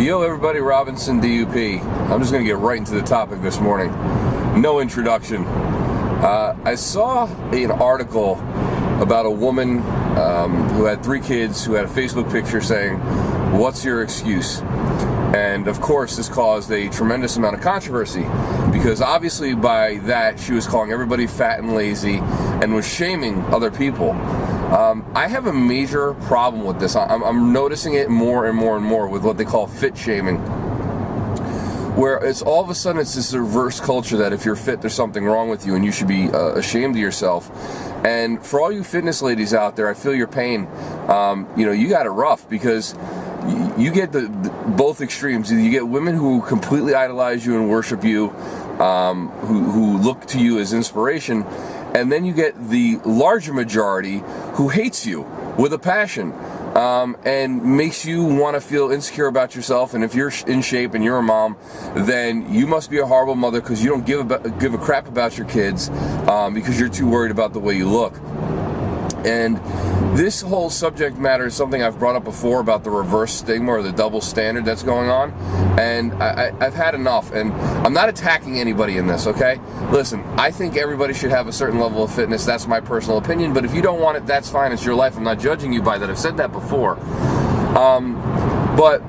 Yo everybody, Robinson DUP. I'm just going to get right into the topic this morning. No introduction. I saw an article about a woman who had 3 kids, who had a Facebook picture saying, "What's your excuse?" And of course this caused a tremendous amount of controversy, because obviously by that she was calling everybody fat and lazy and was shaming other people. I have a major problem with this. I'm noticing it more and more and more with what they call fit shaming, where it's all of a sudden it's this reverse culture that if you're fit there's something wrong with you and you should be ashamed of yourself. And for all you fitness ladies out there, I feel your pain. You got it rough, because you get both extremes. You get women who completely idolize you and worship you, who look to you as inspiration, and then you get the larger majority who hates you with a passion, and makes you want to feel insecure about yourself. And if you're in shape and you're a mom, then you must be a horrible mother because you don't give a crap about your kids, because you're too worried about the way you look. And this whole subject matter is something I've brought up before about the reverse stigma or the double standard that's going on, and I've had enough. And I'm not attacking anybody in this, okay? Listen, I think everybody should have a certain level of fitness. That's my personal opinion, but if you don't want it, that's fine. It's your life. I'm not judging you by that. I've said that before. But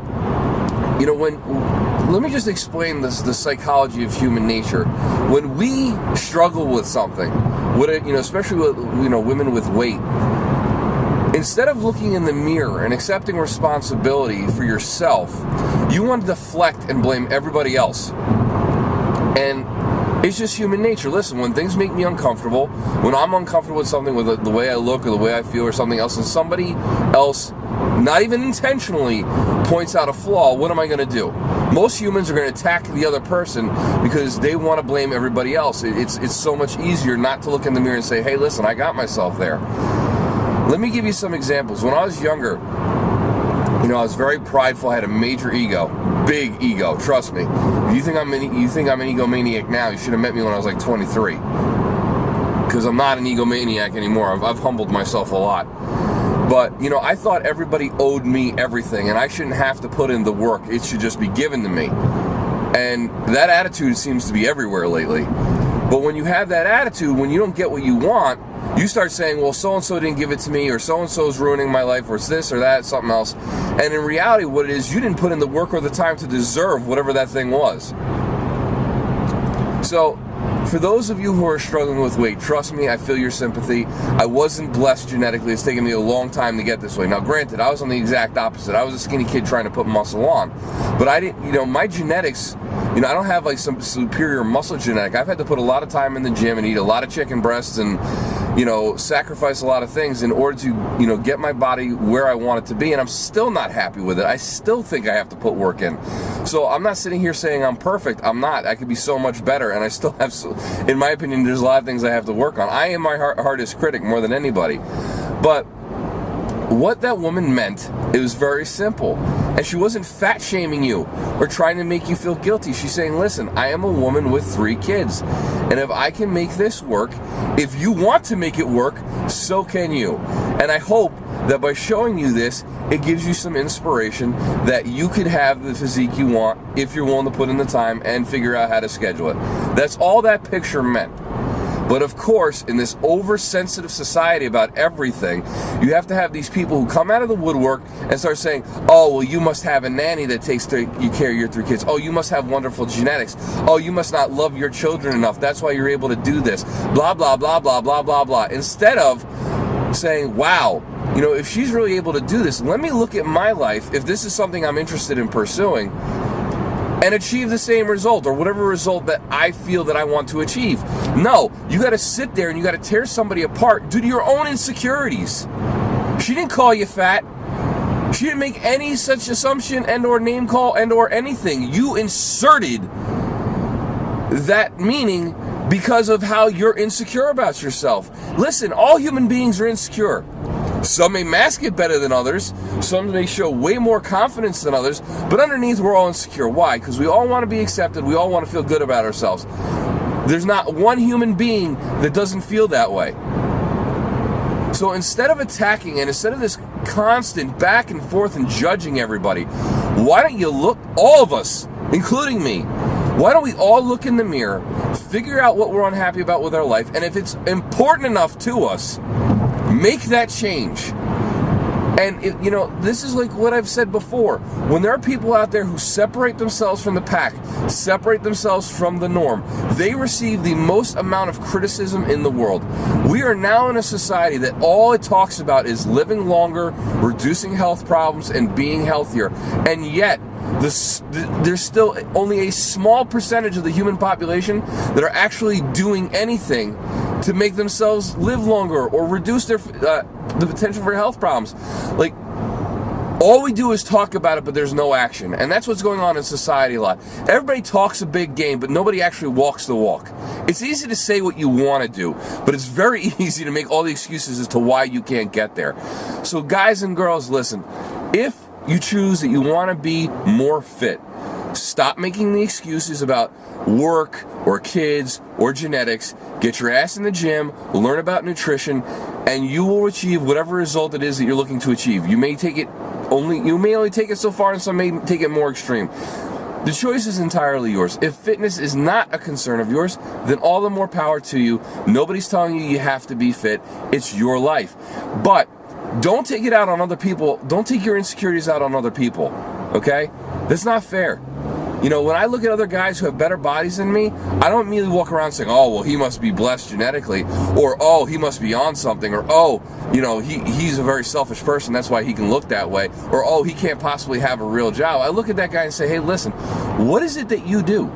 let me just explain the psychology of human nature. When we struggle with something, especially with women with weight, instead of looking in the mirror and accepting responsibility for yourself, you want to deflect and blame everybody else. And it's just human nature. Listen, when things make me uncomfortable, when I'm uncomfortable with something, with the way I look or the way I feel or something else, and somebody else, not even intentionally, points out a flaw, what am I going to do? Most humans are going to attack the other person because they want to blame everybody else. It's so much easier not to look in the mirror and say, hey, listen, I got myself there. Let me give you some examples. When I was younger, I was very prideful. I had a major ego, big ego. Trust me. If you think I'm an egomaniac now, you should have met me when I was like 23. Because I'm not an egomaniac anymore. I've humbled myself a lot. But, I thought everybody owed me everything, and I shouldn't have to put in the work. It should just be given to me. And that attitude seems to be everywhere lately. But when you have that attitude, when you don't get what you want, you start saying, well, so-and-so didn't give it to me, or so-and-so is ruining my life, or it's this or that, something else. And in reality, what it is, you didn't put in the work or the time to deserve whatever that thing was. So, for those of you who are struggling with weight, trust me, I feel your sympathy. I wasn't blessed genetically. It's taken me a long time to get this way. Now, granted, I was on the exact opposite. I was a skinny kid trying to put muscle on. But I didn't, my genetics, I don't have like some superior muscle genetic. I've had to put a lot of time in the gym and eat a lot of chicken breasts and, sacrifice a lot of things in order to, get my body where I want it to be. And I'm still not happy with it. I still think I have to put work in. So I'm not sitting here saying I'm perfect. I'm not. I could be so much better. And I still have, in my opinion, there's a lot of things I have to work on. I am my hardest critic more than anybody. But what that woman meant, it was very simple. And she wasn't fat shaming you or trying to make you feel guilty. She's saying, listen, I am a woman with 3 kids. And if I can make this work, if you want to make it work, so can you. And I hope that by showing you this, it gives you some inspiration that you could have the physique you want if you're willing to put in the time and figure out how to schedule it. That's all that picture meant. But of course, in this oversensitive society about everything, you have to have these people who come out of the woodwork and start saying, oh, well, you must have a nanny that takes care of your 3 kids. Oh, you must have wonderful genetics. Oh, you must not love your children enough. That's why you're able to do this. Blah, blah, blah, blah, blah, blah, blah. Instead of saying, wow, if she's really able to do this, let me look at my life, if this is something I'm interested in pursuing, and achieve the same result or whatever result that I feel that I want to achieve. No, you got to sit there and you got to tear somebody apart due to your own insecurities. She didn't call you fat. She didn't make any such assumption and or name call and or anything. You inserted that meaning because of how you're insecure about yourself. Listen, all human beings are insecure. Some may mask it better than others. Some may show way more confidence than others. But underneath, we're all insecure. Why? Because we all want to be accepted. We all want to feel good about ourselves. There's not one human being that doesn't feel that way. So instead of attacking and instead of this constant back and forth and judging everybody, why don't you look all of us, including me, why don't we all look in the mirror, figure out what we're unhappy about with our life, and if it's important enough to us, make that change. And, you know, this is like what I've said before. When there are people out there who separate themselves from the pack, separate themselves from the norm, they receive the most amount of criticism in the world. We are now in a society that all it talks about is living longer, reducing health problems, and being healthier. And yet, there's still only a small percentage of the human population that are actually doing anything to make themselves live longer or reduce their the potential for health problems. Like, all we do is talk about it, but there's no action. And that's what's going on in society a lot. Everybody talks a big game, but nobody actually walks the walk. It's easy to say what you want to do, but it's very easy to make all the excuses as to why you can't get there. So guys and girls, listen, if you choose that you want to be more fit, stop making the excuses about work or kids or genetics. Get your ass in the gym, learn about nutrition, and you will achieve whatever result it is that you're looking to achieve. You may only take it so far, and some may take it more extreme. The choice is entirely yours. If fitness is not a concern of yours, then all the more power to you. Nobody's telling you have to be fit. It's your life. But don't take it out on other people. Don't take your insecurities out on other people, okay? That's not fair. You know, when I look at other guys who have better bodies than me, I don't immediately walk around saying, oh, well, he must be blessed genetically, or, oh, he must be on something, or, oh, you know, he's a very selfish person, that's why he can look that way, or, oh, he can't possibly have a real job. I look at that guy and say, hey, listen, what is it that you do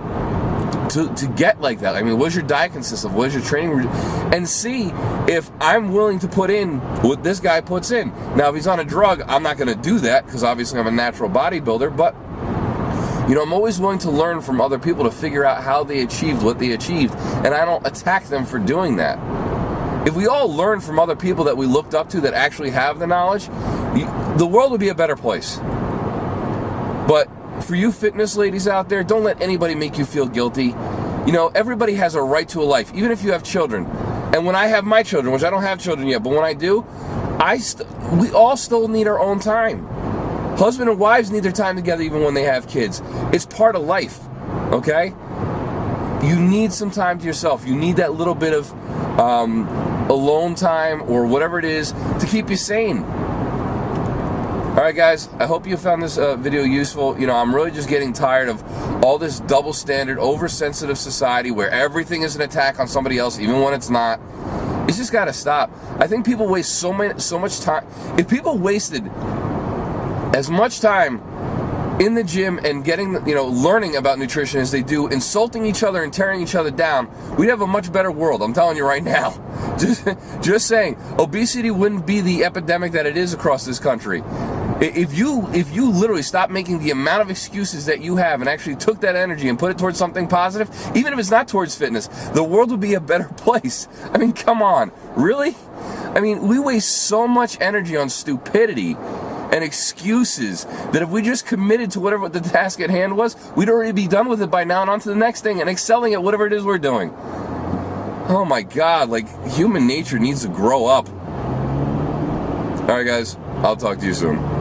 to get like that? I mean, what does your diet consist of? What is your training routine? And see if I'm willing to put in what this guy puts in. Now, if he's on a drug, I'm not going to do that, because obviously I'm a natural bodybuilder, but you know, I'm always willing to learn from other people to figure out how they achieved what they achieved, and I don't attack them for doing that. If we all learn from other people that we looked up to that actually have the knowledge, the world would be a better place. But for you fitness ladies out there, don't let anybody make you feel guilty. You know, everybody has a right to a life, even if you have children. And when I have my children, which I don't have children yet, but when I do, we all still need our own time. Husband and wives need their time together even when they have kids. It's part of life, okay? You need some time to yourself. You need that little bit of alone time or whatever it is to keep you sane. All right, guys, I hope you found this video useful. You know, I'm really just getting tired of all this double standard, oversensitive society where everything is an attack on somebody else, even when it's not. It's just got to stop. I think people waste so much time. If people wasted as much time in the gym and getting, you know, learning about nutrition as they do insulting each other and tearing each other down, we'd have a much better world. I'm telling you right now. Just saying, obesity wouldn't be the epidemic that it is across this country. If you literally stopped making the amount of excuses that you have and actually took that energy and put it towards something positive, even if it's not towards fitness, the world would be a better place. I mean, come on, really? I mean, we waste so much energy on stupidity and excuses that if we just committed to whatever the task at hand was, we'd already be done with it by now and on to the next thing and excelling at whatever it is we're doing. Oh my God, like, human nature needs to grow up. All right, guys, I'll talk to you soon.